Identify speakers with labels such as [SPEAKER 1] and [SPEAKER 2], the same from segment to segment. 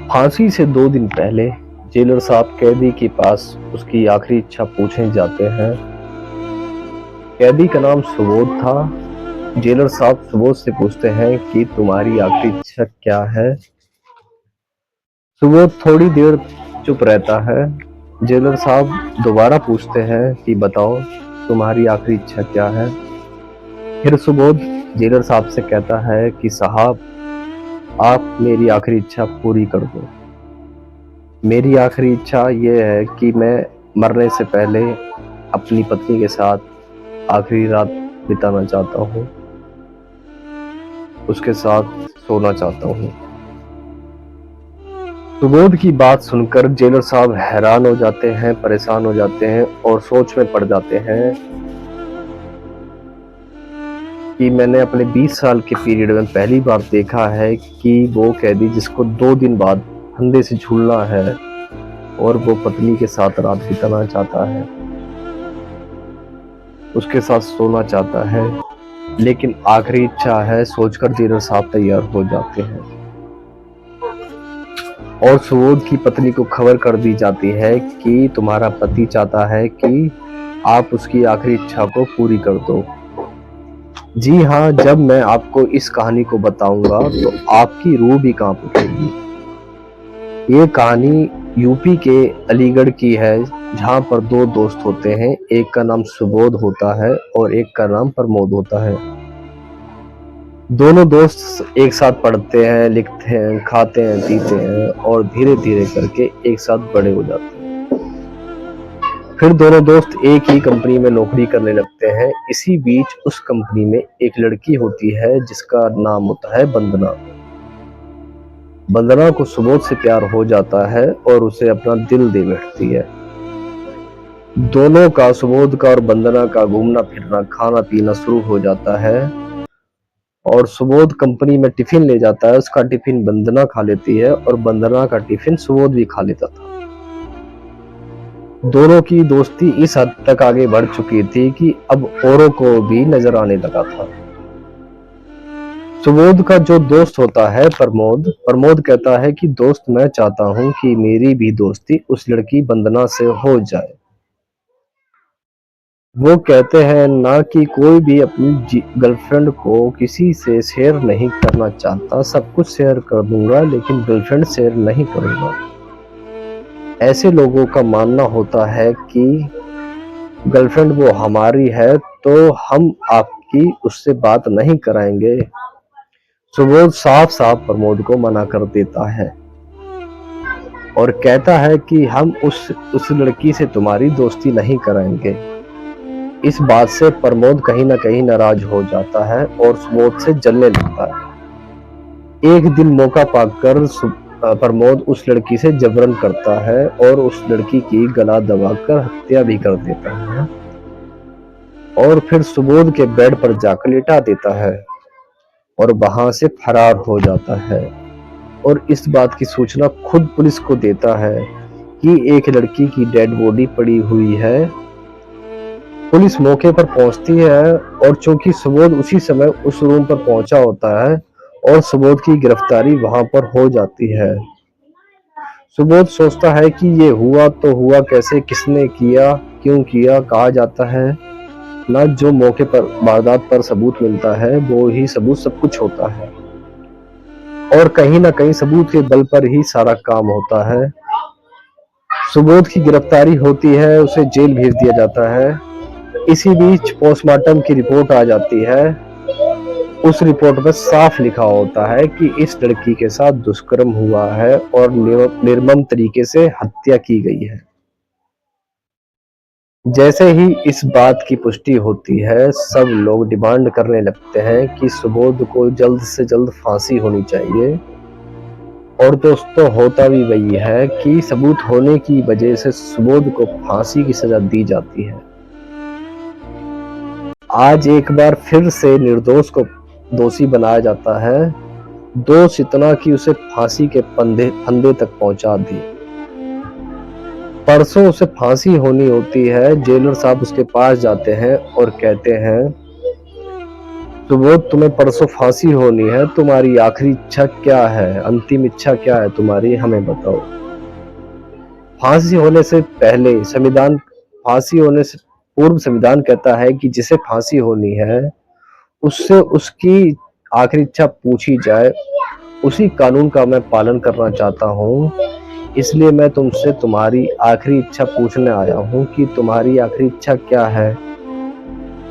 [SPEAKER 1] फांसी से 2 दिन पहले जेलर साहब कैदी के पास उसकी आखिरी इच्छा पूछने जाते हैं। कैदी का नाम सुबोध था। जेलर साहब सुबोध से पूछते हैं कि तुम्हारी आखिरी इच्छा क्या है। सुबोध थोड़ी देर चुप रहता है। जेलर साहब दोबारा पूछते हैं कि बताओ तुम्हारी आखिरी इच्छा क्या है। फिर सुबोध जेलर साहब से कहता है कि साहब आप मेरी आखिरी इच्छा पूरी कर दो। मेरी आखिरी इच्छा ये है कि मैं मरने से पहले अपनी पत्नी के साथ आखिरी रात बिताना चाहता हूँ, उसके साथ सोना चाहता हूँ। सुबोध की बात सुनकर जेलर साहब हैरान हो जाते हैं, परेशान हो जाते हैं और सोच में पड़ जाते हैं कि मैंने अपने 20 साल के पीरियड में पहली बार देखा है कि वो कैदी जिसको 2 दिन बाद फंदे से झूलना है और वो पत्नी के साथ रात बिताना चाहता है, उसके साथ सोना चाहता है, लेकिन आखिरी इच्छा है सोचकर जेलर साहब तैयार हो जाते हैं और सुबोध की पत्नी को खबर कर दी जाती है कि तुम्हारा पति चाहता है कि आप उसकी आखिरी इच्छा को पूरी कर दो। जी हाँ, जब मैं आपको इस कहानी को बताऊंगा तो आपकी रूह भी कांप उठेगी। ये कहानी यूपी के अलीगढ़ की है, जहाँ पर 2 दोस्त होते हैं। एक का नाम सुबोध होता है और एक का नाम प्रमोद होता है। दोनों दोस्त एक साथ पढ़ते हैं, लिखते हैं, खाते हैं, पीते हैं और धीरे धीरे करके एक साथ बड़े हो जाते हैं। फिर दोनों दोस्त एक ही कंपनी में नौकरी करने लगते हैं। इसी बीच उस कंपनी में एक लड़की होती है जिसका नाम होता है वंदना। वंदना को सुबोध से प्यार हो जाता है और उसे अपना दिल दे बैठती है। दोनों का, सुबोध का और वंदना का, घूमना फिरना, खाना पीना शुरू हो जाता है और सुबोध कंपनी में टिफिन ले जाता है। उसका टिफिन वंदना खा लेती है और वंदना का टिफिन सुबोध भी खा लेता था। दोनों की दोस्ती इस हद तक आगे बढ़ चुकी थी कि अब औरों को भी नजर आने लगा था। सुबोध का जो दोस्त होता है प्रमोद कहता है कि दोस्त, मैं चाहता हूं कि मेरी भी दोस्ती उस लड़की वंदना से हो जाए। वो कहते हैं ना कि कोई भी अपनी गर्लफ्रेंड को किसी से शेयर नहीं करना चाहता। सब कुछ शेयर कर दूंगा लेकिन गर्लफ्रेंड शेयर नहीं करूंगा। ऐसे लोगों का मानना होता है कि गर्लफ्रेंड वो हमारी है तो हम आपकी उससे बात नहीं कराएंगे। सुबोध साफ साफ प्रमोद को मना कर देता है और कहता है कि हम उस लड़की से तुम्हारी दोस्ती नहीं कराएंगे। इस बात से प्रमोद कहीं ना कहीं नाराज हो जाता है और सुबोध से जलने लगता है। एक दिन मौका पाकर प्रमोद उस लड़की से जबरन करता है और उस लड़की की गला दबाकर हत्या भी कर देता है और फिर सुबोध के बेड पर जाकर लिटा देता है और वहां से फरार हो जाता है और इस बात की सूचना खुद पुलिस को देता है कि एक लड़की की डेड बॉडी पड़ी हुई है। पुलिस मौके पर पहुंचती है और चूंकि सुबोध उसी समय उस रूम पर पहुंचा होता है और सुबोध की गिरफ्तारी वहां पर हो जाती है। सुबोध सोचता है कि ये हुआ तो हुआ कैसे, किसने किया, क्यों किया। कहा जाता है ना, जो मौके पर वारदात पर सबूत मिलता है वो ही सबूत सब कुछ होता है और कहीं ना कहीं सबूत के बल पर ही सारा काम होता है। सुबोध की गिरफ्तारी होती है, उसे जेल भेज दिया जाता है। इसी बीच पोस्टमार्टम की रिपोर्ट आ जाती है। उस रिपोर्ट में साफ लिखा होता है कि इस लड़की के साथ दुष्कर्म हुआ है और निर्मम तरीके से हत्या की गई है। जैसे ही इस बात की पुष्टि होती है, सब लोग डिमांड करने लगते हैं कि सुबोध को जल्द से जल्द फांसी होनी चाहिए। और दोस्तों, होता भी वही है कि सबूत होने की वजह से सुबोध को फांसी की सजा दी जाती है। आज एक बार फिर से निर्दोष को दोषी बनाया जाता है। दोष इतना कि उसे फांसी के फंदे तक पहुंचा दी। परसों उसे फांसी होनी होती है। जेलर साहब उसके पास जाते हैं और कहते हैं सुबोध, तुम्हें परसों फांसी होनी है, तुम्हारी आखिरी इच्छा क्या है, अंतिम इच्छा क्या है तुम्हारी, हमें बताओ। फांसी होने से पहले संविधान फांसी होने से पूर्व संविधान कहता है कि जिसे फांसी होनी है उससे उसकी आखिरी इच्छा पूछी जाए। उसी कानून का मैं पालन करना चाहता हूँ, इसलिए मैं तुमसे तुम्हारी आखिरी इच्छा पूछने आया हूँ कि तुम्हारी आखिरी इच्छा क्या है।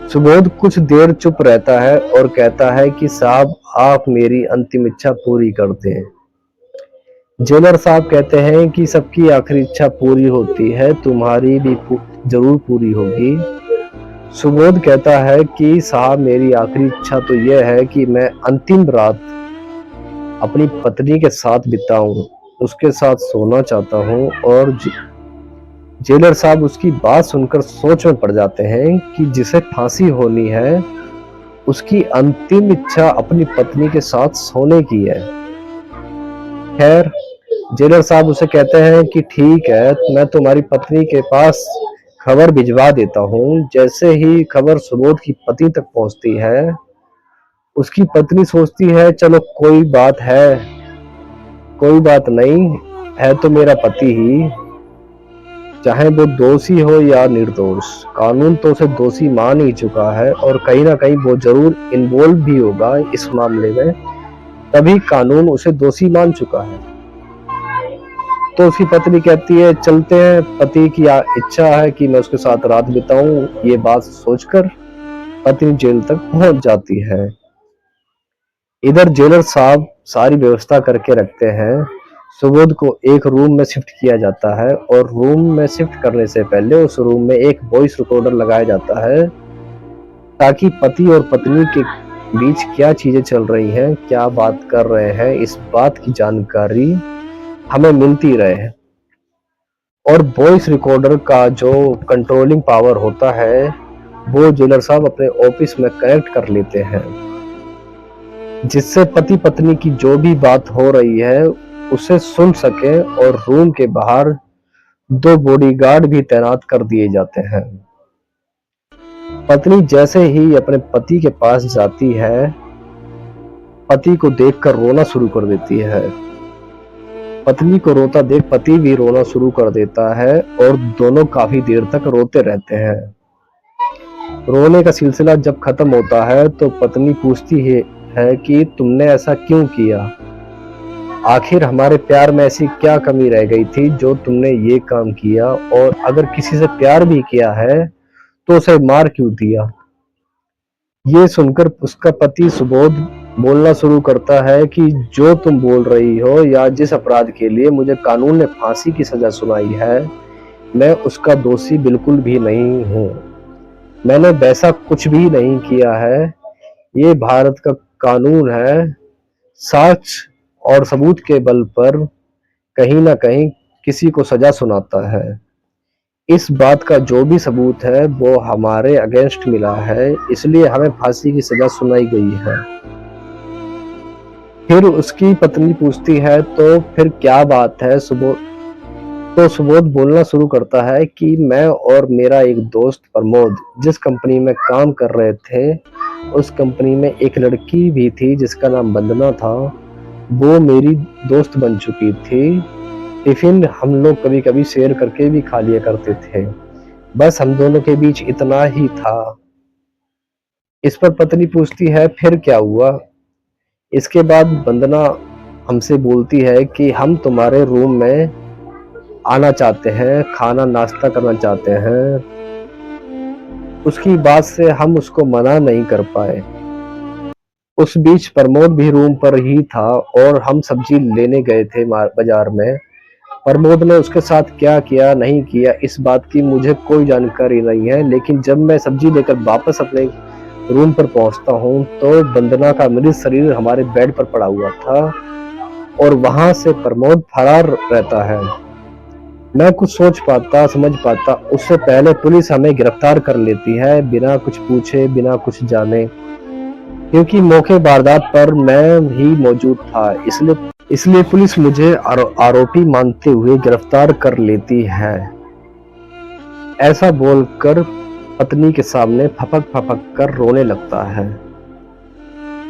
[SPEAKER 1] सुबोध कुछ देर चुप रहता है और कहता है कि साहब, आप मेरी अंतिम इच्छा पूरी कर दें। जेलर साहब कहते हैं कि सबकी आखिरी इच्छा पूरी होती है, तुम्हारी भी जरूर पूरी होगी। सुबोध कहता है कि साहब, मेरी आखिरी इच्छा तो यह है कि मैं अंतिम रात अपनी पत्नी के साथ बिताऊं, उसके साथ सोना चाहता हूं। और जेलर साहब उसकी बात सुनकर सोच में पड़ जाते हैं कि जिसे फांसी होनी है उसकी अंतिम इच्छा अपनी पत्नी के साथ सोने की है। खैर, जेलर साहब उसे कहते हैं कि ठीक है, मैं तुम्हारी पत्नी के पास खबर भिजवा देता हूँ। जैसे ही खबर सुबोध की पत्नी तक पहुंचती है, उसकी पत्नी सोचती है चलो कोई बात नहीं, है तो मेरा पति ही, चाहे वो दोषी हो या निर्दोष, कानून तो उसे दोषी मान ही चुका है और कहीं ना कहीं वो जरूर इन्वॉल्व भी होगा इस मामले में, तभी कानून उसे दोषी मान चुका है। तो उसकी पत्नी कहती है चलते हैं, पति की इच्छा है कि मैं उसके साथ रात बिताऊं। ये बात सोचकर पत्नी जेल तक पहुंच जाती है। इधर जेलर साहब सारी व्यवस्था करके रखते हैं। सुबोध को एक रूम में शिफ्ट किया जाता है और रूम में शिफ्ट करने से पहले उस रूम में एक वॉइस रिकॉर्डर लगाया जाता है ताकि पति और पत्नी के बीच क्या चीजें चल रही हैं, क्या बात कर रहे हैं, इस बात की जानकारी हमें मिलती रहे। और वॉइस रिकॉर्डर का जो कंट्रोलिंग पावर होता है वो जेलर साहब अपने ऑफिस में कनेक्ट कर लेते हैं, जिससे पति पत्नी की जो भी बात हो रही है उसे सुन सके। और रूम के बाहर 2 बॉडीगार्ड भी तैनात कर दिए जाते हैं। पत्नी जैसे ही अपने पति के पास जाती है, पति को देखकर रोना शुरू कर देती है। पत्नी को रोता देख पति भी रोना शुरू कर देता है और दोनों काफी देर तक रोते रहते हैं। रोने का सिलसिला जब खत्म होता है तो पत्नी पूछती है कि तुमने ऐसा क्यों किया, आखिर हमारे प्यार में ऐसी क्या कमी रह गई थी जो तुमने ये काम किया, और अगर किसी से प्यार भी किया है तो उसे मार क्यों दिया। ये सुनकर उसका पति सुबोध बोलना शुरू करता है कि जो तुम बोल रही हो या जिस अपराध के लिए मुझे कानून ने फांसी की सजा सुनाई है, मैं उसका दोषी बिल्कुल भी नहीं हूँ। मैंने वैसा कुछ भी नहीं किया है। ये भारत का कानून है, साक्ष्य और सबूत के बल पर कहीं ना कहीं किसी को सजा सुनाता है। इस बात का जो भी सबूत है वो हमारे अगेंस्ट मिला है, इसलिए हमें फांसी की सजा सुनाई गई है। फिर उसकी पत्नी पूछती है तो फिर क्या बात है सुबोध। तो सुबोध बोलना शुरू करता है कि मैं और मेरा एक दोस्त प्रमोद जिस कंपनी में काम कर रहे थे, उस कंपनी में एक लड़की भी थी जिसका नाम वंदना था। वो मेरी दोस्त बन चुकी थी। टिफिन हम लोग कभी कभी शेयर करके भी खा लिया करते थे। बस हम दोनों के बीच इतना ही था। इस पर पत्नी पूछती है फिर क्या हुआ। इसके बाद वंदना हमसे बोलती है कि हम तुम्हारे रूम में आना चाहते हैं, खाना नाश्ता करना चाहते हैं। उसकी बात से हम उसको मना नहीं कर पाए। उस बीच प्रमोद भी रूम पर ही था और हम सब्जी लेने गए थे बाजार में। प्रमोद ने उसके साथ क्या किया नहीं किया इस बात की मुझे कोई जानकारी नहीं है, लेकिन जब मैं सब्जी लेकर वापस अपने रूम पर पहुंचता हूं तो वंदना का मृत शरीर हमारे बेड पर पड़ा हुआ था और वहां से प्रमोद फरार रहता है। मैं कुछ सोच पाता समझ पाता उससे पहले पुलिस हमें गिरफ्तार कर लेती है, बिना कुछ पूछे बिना कुछ जाने, क्योंकि मौके वारदात पर मैं ही मौजूद था। इसलिए पुलिस मुझे आरोपी मानते हुए गिरफ्तार कर लेती है। ऐसा बोलकर पत्नी के सामने फपक फपक कर रोने लगता है।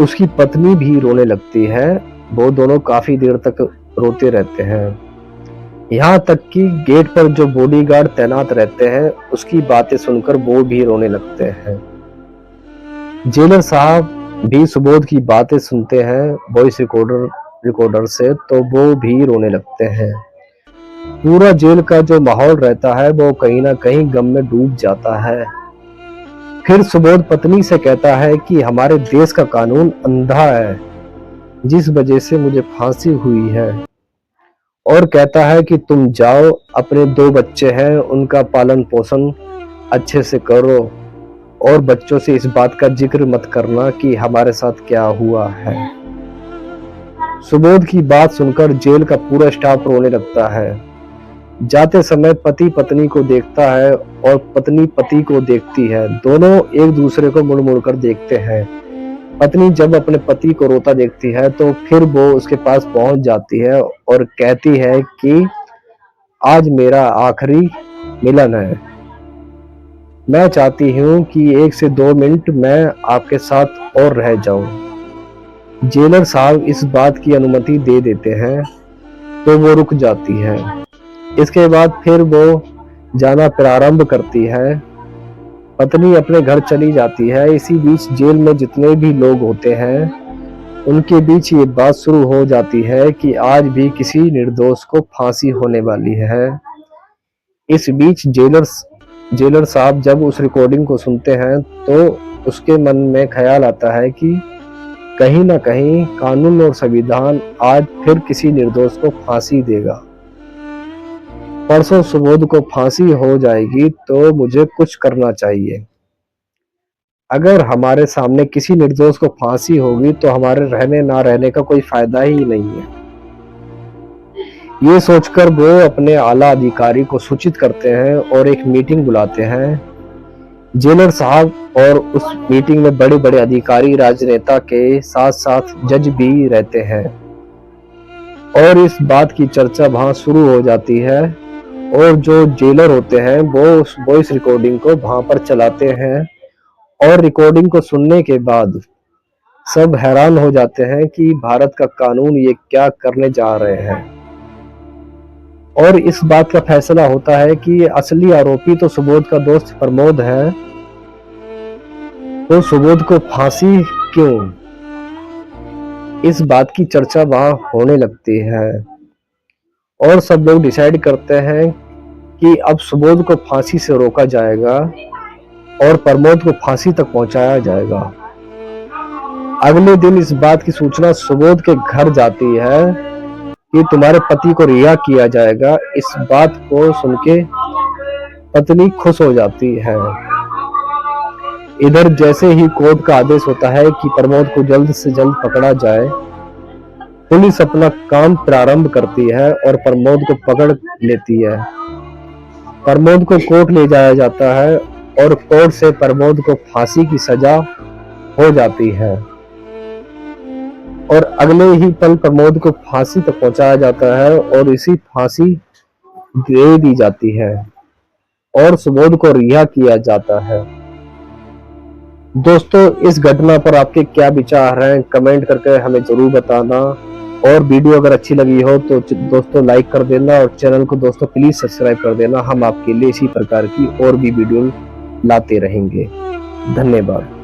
[SPEAKER 1] उसकी पत्नी भी रोने लगती है। वो दोनों काफी देर तक रोते रहते हैं, यहाँ तक कि गेट पर जो बॉडीगार्ड तैनात रहते हैं उसकी बातें सुनकर वो भी रोने लगते हैं। जेलर साहब भी सुबोध की बातें सुनते हैं वॉइस रिकॉर्डर से, तो वो भी रोने लगते हैं। पूरा जेल का जो माहौल रहता है वो कहीं ना कहीं गम में डूब जाता है। फिर सुबोध पत्नी से कहता है कि हमारे देश का कानून अंधा है, जिस वजह से मुझे फांसी हुई है, और कहता है कि तुम जाओ, अपने 2 बच्चे हैं उनका पालन पोषण अच्छे से करो, और बच्चों से इस बात का जिक्र मत करना कि हमारे साथ क्या हुआ है। सुबोध की बात सुनकर जेल का पूरा स्टाफ रोने लगता है। जाते समय पति पत्नी को देखता है और पत्नी पति को देखती है। दोनों एक दूसरे को मुड़ मुड़ कर देखते हैं। पत्नी जब अपने पति को रोता देखती है तो फिर वो उसके पास पहुंच जाती है और कहती है कि आज मेरा आखिरी मिलन है, मैं चाहती हूँ कि 1 से 2 मिनट मैं आपके साथ और रह जाऊं। जेलर साहब इस बात की अनुमति दे देते हैं तो वो रुक जाती है। इसके बाद फिर वो जाना प्रारंभ करती है। पत्नी अपने घर चली जाती है। इसी बीच जेल में जितने भी लोग होते हैं उनके बीच ये बात शुरू हो जाती है कि आज भी किसी निर्दोष को फांसी होने वाली है। इस बीच जेलर साहब जब उस रिकॉर्डिंग को सुनते हैं तो उसके मन में ख्याल आता है कि कहीं ना कहीं कानून और संविधान आज फिर किसी निर्दोष को फांसी देगा। परसों सुबोध को फांसी हो जाएगी तो मुझे कुछ करना चाहिए। अगर हमारे सामने किसी निर्दोष को फांसी होगी तो हमारे रहने ना रहने का कोई फायदा ही नहीं है। ये सोचकर वो अपने आला अधिकारी को सूचित करते हैं और एक मीटिंग बुलाते हैं। जेलर साहब और उस मीटिंग में बड़े बड़े अधिकारी, राजनेता के साथ साथ जज भी रहते हैं, और इस बात की चर्चा वहां शुरू हो जाती है। और जो जेलर होते हैं वो उस वॉइस रिकॉर्डिंग को वहां पर चलाते हैं, और रिकॉर्डिंग को सुनने के बाद सब हैरान हो जाते हैं कि भारत का कानून ये क्या करने जा रहे हैं। और इस बात का फैसला होता है कि असली आरोपी तो सुबोध का दोस्त प्रमोद है, तो सुबोध को फांसी क्यों, इस बात की चर्चा वहां होने लगती है। और सब लोग डिसाइड करते हैं कि अब सुबोध को फांसी से रोका जाएगा और प्रमोद को फांसी तक पहुंचाया जाएगा। अगले दिन इस बात की सूचना सुबोध के घर जाती है कि तुम्हारे पति को रिहा किया जाएगा। इस बात को सुन के पत्नी खुश हो जाती है। इधर जैसे ही कोर्ट का आदेश होता है कि प्रमोद को जल्द से जल्द पकड़ा जाए, पुलिस अपना काम प्रारंभ करती है और प्रमोद को पकड़ लेती है। प्रमोद को कोर्ट ले जाया जाता है और कोर्ट से प्रमोद को फांसी की सजा हो जाती है, और अगले ही पल प्रमोद को फांसी तक पहुंचाया जाता है और इसी फांसी दे दी जाती है और सुबोध को रिहा किया जाता है। दोस्तों, इस घटना पर आपके क्या विचार हैं कमेंट करके हमें जरूर बताना, और वीडियो अगर अच्छी लगी हो तो दोस्तों लाइक कर देना, और चैनल को दोस्तों प्लीज सब्सक्राइब कर देना। हम आपके लिए इसी प्रकार की और भी वीडियो लाते रहेंगे। धन्यवाद।